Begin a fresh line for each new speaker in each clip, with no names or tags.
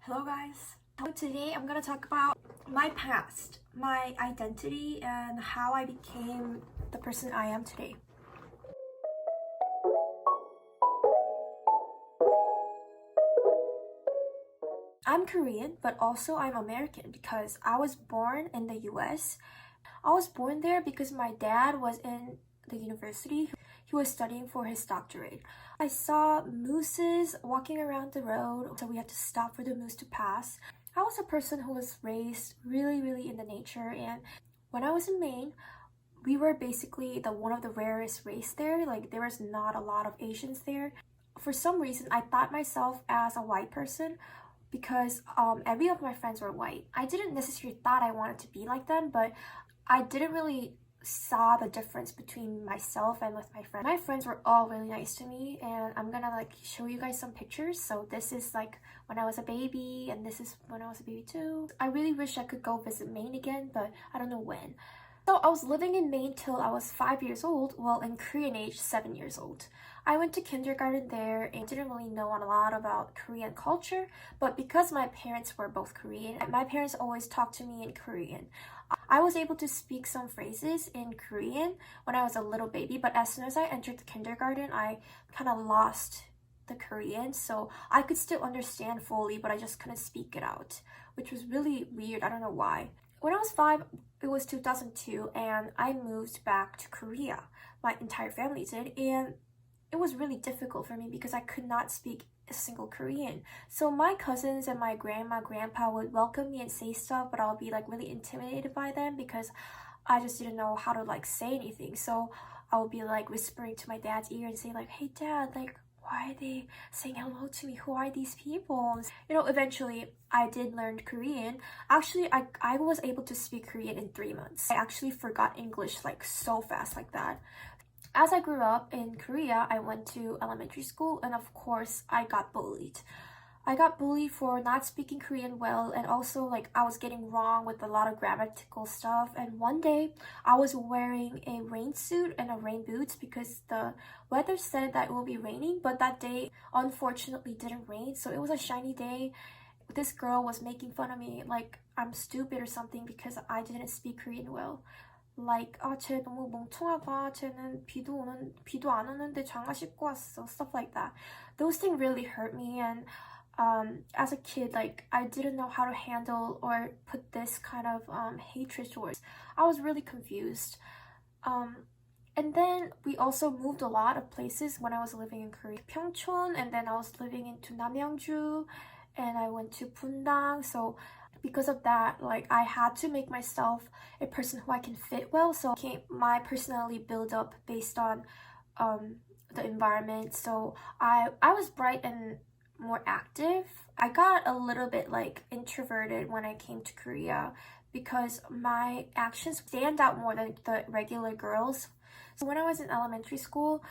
Hello guys. Today I'm gonna talk about my past, my identity, and how I became the person I am today. I'm Korean, but also I'm American because I was born in the US. I was born there because my dad was in the university. He was studying for his doctorate. I saw mooses walking around the road, so we had to stop for the moose to pass. I was a person who was raised really in the nature, and when I was in Maine, we were basically one of the rarest race there. Like, there was not a lot of Asians there. For some reason, I thought myself as a white person because every of my friends were white. I didn't necessarily thought I wanted to be like them, but I didn't really saw the difference between myself and with my friends. My friends were all really nice to me, and I'm gonna show you guys some pictures. So this is when I was a baby, and this is when I was a baby too. I really wish I could go visit Maine again, but I don't know when. So I was living in Maine till I was 5 years old, well, in Korean age, 7 years old. I went to kindergarten there and didn't really know a lot about Korean culture, but because my parents were both Korean, my parents always talked to me in Korean. I was able to speak some phrases in Korean when I was a little baby, but as soon as I entered the kindergarten, I kind of lost the Korean, so I could still understand fully, but I just couldn't speak it out, which was really weird. I don't know why. When I was 5, it was 2002, and I moved back to Korea. My entire family did, and it was really difficult for me because I could not speak a single Korean. So my cousins and my grandpa would welcome me and say stuff, but I'll be really intimidated by them because I just didn't know how to say anything. So I would be whispering to my dad's ear and say hey dad, why are they saying hello to me? Who are these people? Eventually I did learn Korean. Actually, I was able to speak Korean in 3 months. I actually forgot English so fast like that. As I grew up in Korea, I went to elementary school, and of course, I got bullied. I got bullied for not speaking Korean well, and also I was getting wrong with a lot of grammatical stuff. And one day, I was wearing a rain suit and a rain boots because the weather said that it will be raining, but that day unfortunately didn't rain, so it was a shiny day. This girl was making fun of me like I'm stupid or something because I didn't speak Korean well. 쟤 너무 멍청하다. 쟤는 비도 안 오는데 장화 신고 왔어. Stuff like that. Those things really hurt me, and as a kid, I didn't know how to handle or put this kind of hatred towards. I was really confused. And then we also moved a lot of places when I was living in Korea. Pyeongchon, and then I was living into Namyeongju, and I went to Bundang. So because of that, I had to make myself a person who I can fit well. So my personality build up based on the environment. So I was bright and more active. I got a little bit introverted when I came to Korea because my actions stand out more than the regular girls. So when I was in elementary school,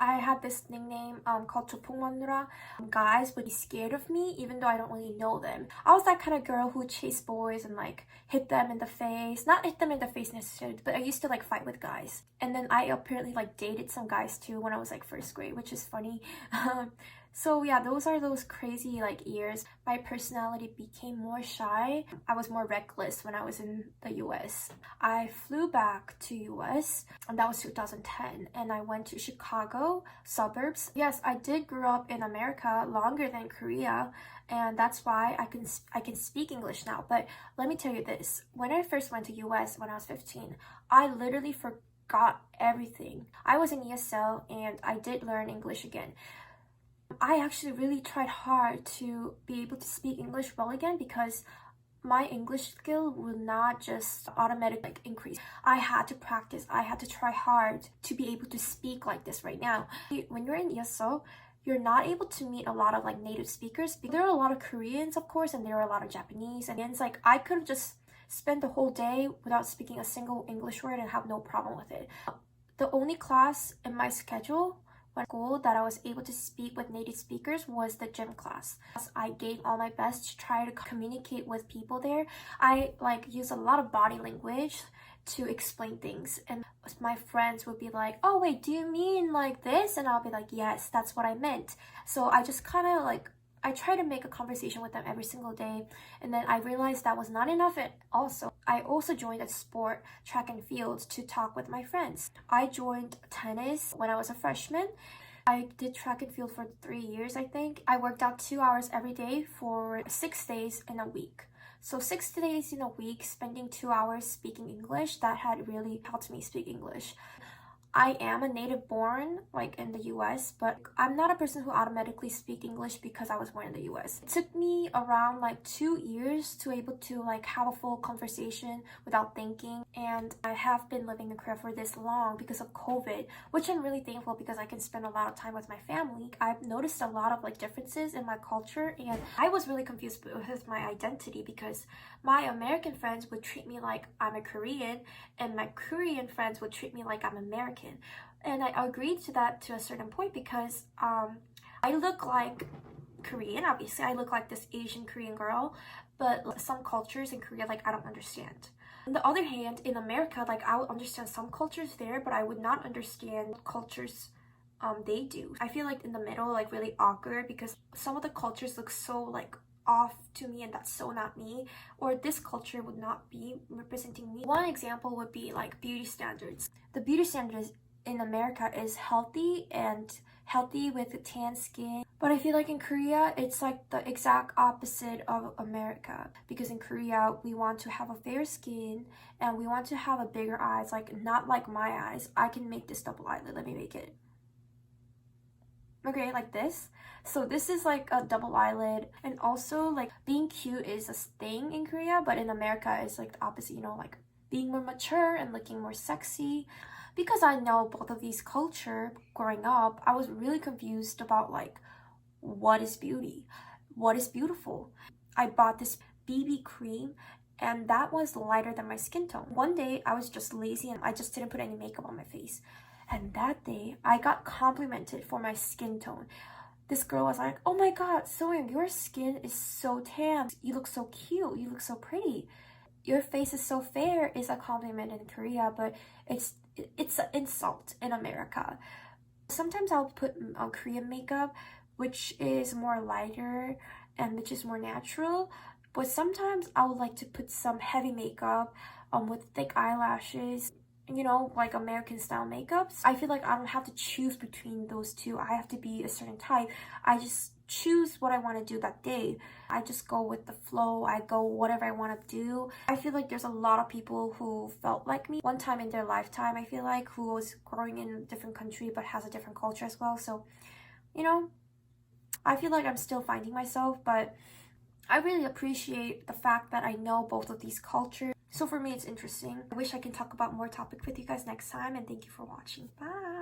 I had this nickname called 조폭마누라. Guys would be scared of me even though I don't really know them. I was that kind of girl who would chase boys and hit them in the face. Not hit them in the face necessarily, but I used to fight with guys. And then I apparently dated some guys too when I was first grade, which is funny. So yeah, those are those crazy years. My personality became more shy. I was more reckless when I was in the US. I flew back to US, and that was 2010, and I went to Chicago suburbs. Yes, I did grow up in America longer than Korea, and that's why I can speak English now. But let me tell you this, when I first went to US when I was 15, I literally forgot everything. I was in ESL and I did learn English again. I actually really tried hard to be able to speak English well again because my English skill would not just automatically increase. I had to practice. I had to try hard to be able to speak like this right now. When you're in ESO, you're not able to meet a lot of native speakers. There are a lot of Koreans, of course, and there are a lot of Japanese. And it's I could have just spent the whole day without speaking a single English word and have no problem with it. The only class in my schedule school that I was able to speak with native speakers was the gym class. I gave all my best to try to communicate with people there. I use a lot of body language to explain things, and my friends would be like, oh wait, do you mean this? And I'll be like, yes, that's what I meant. So I just kind of I try to make a conversation with them every single day, and then I realized that was not enough. And also, I also joined a sport, track and field, to talk with my friends. I joined tennis when I was a freshman. I did track and field for 3 years, I think. I worked out 2 hours every day for 6 days in a week. So 6 days in a week, spending 2 hours speaking English, that had really helped me speak English. I am a native born in the US, but I'm not a person who automatically speak English because I was born in the US. It took me around 2 years to able to have a full conversation without thinking, and I have been living in Korea for this long because of COVID, which I'm really thankful because I can spend a lot of time with my family. I've noticed a lot of differences in my culture, and I was really confused with my identity because my American friends would treat me like I'm a Korean, and my Korean friends would treat me like I'm American. And I agreed to that to a certain point because I look like Korean, obviously. I look like this Asian Korean girl, but some cultures in Korea, I don't understand. On the other hand, in America, I would understand some cultures there, but I would not understand cultures they do. I feel in the middle, really awkward because some of the cultures look so off to me, and that's so not me, or this culture would not be representing me. One example would be beauty standards. The beauty standards in America is healthy with tan skin, but I feel in Korea it's the exact opposite of America, because in Korea we want to have a fair skin and we want to have a bigger eyes, not like my eyes. I can make this double eyelid. Let me make it. Okay, like this. So this is a double eyelid, and also being cute is a thing in Korea, but in America it's the opposite, being more mature and looking more sexy. Because I know both of these culture growing up, I was really confused about what is beauty, what is beautiful. I bought this BB cream, and that was lighter than my skin tone. One day I was just lazy and I just didn't put any makeup on my face. And that day, I got complimented for my skin tone. This girl was like, "Oh my god, Soyoung, your skin is so tan. You look so cute. You look so pretty. Your face is so fair," is a compliment in Korea, but it's an insult in America. Sometimes I'll put Korean makeup, which is more lighter and which is more natural. But sometimes I would like to put some heavy makeup with thick eyelashes, American style makeups. I feel I don't have to choose between those two. I have to be a certain type. I just choose what I want to do that day. I just go with the flow. I go whatever I want to do. I feel there's a lot of people who felt like me one time in their lifetime, I feel who was growing in a different country but has a different culture as well. So, I feel I'm still finding myself, but I really appreciate the fact that I know both of these cultures. So for me, it's interesting. I wish I can talk about more topics with you guys next time, and thank you for watching. Bye!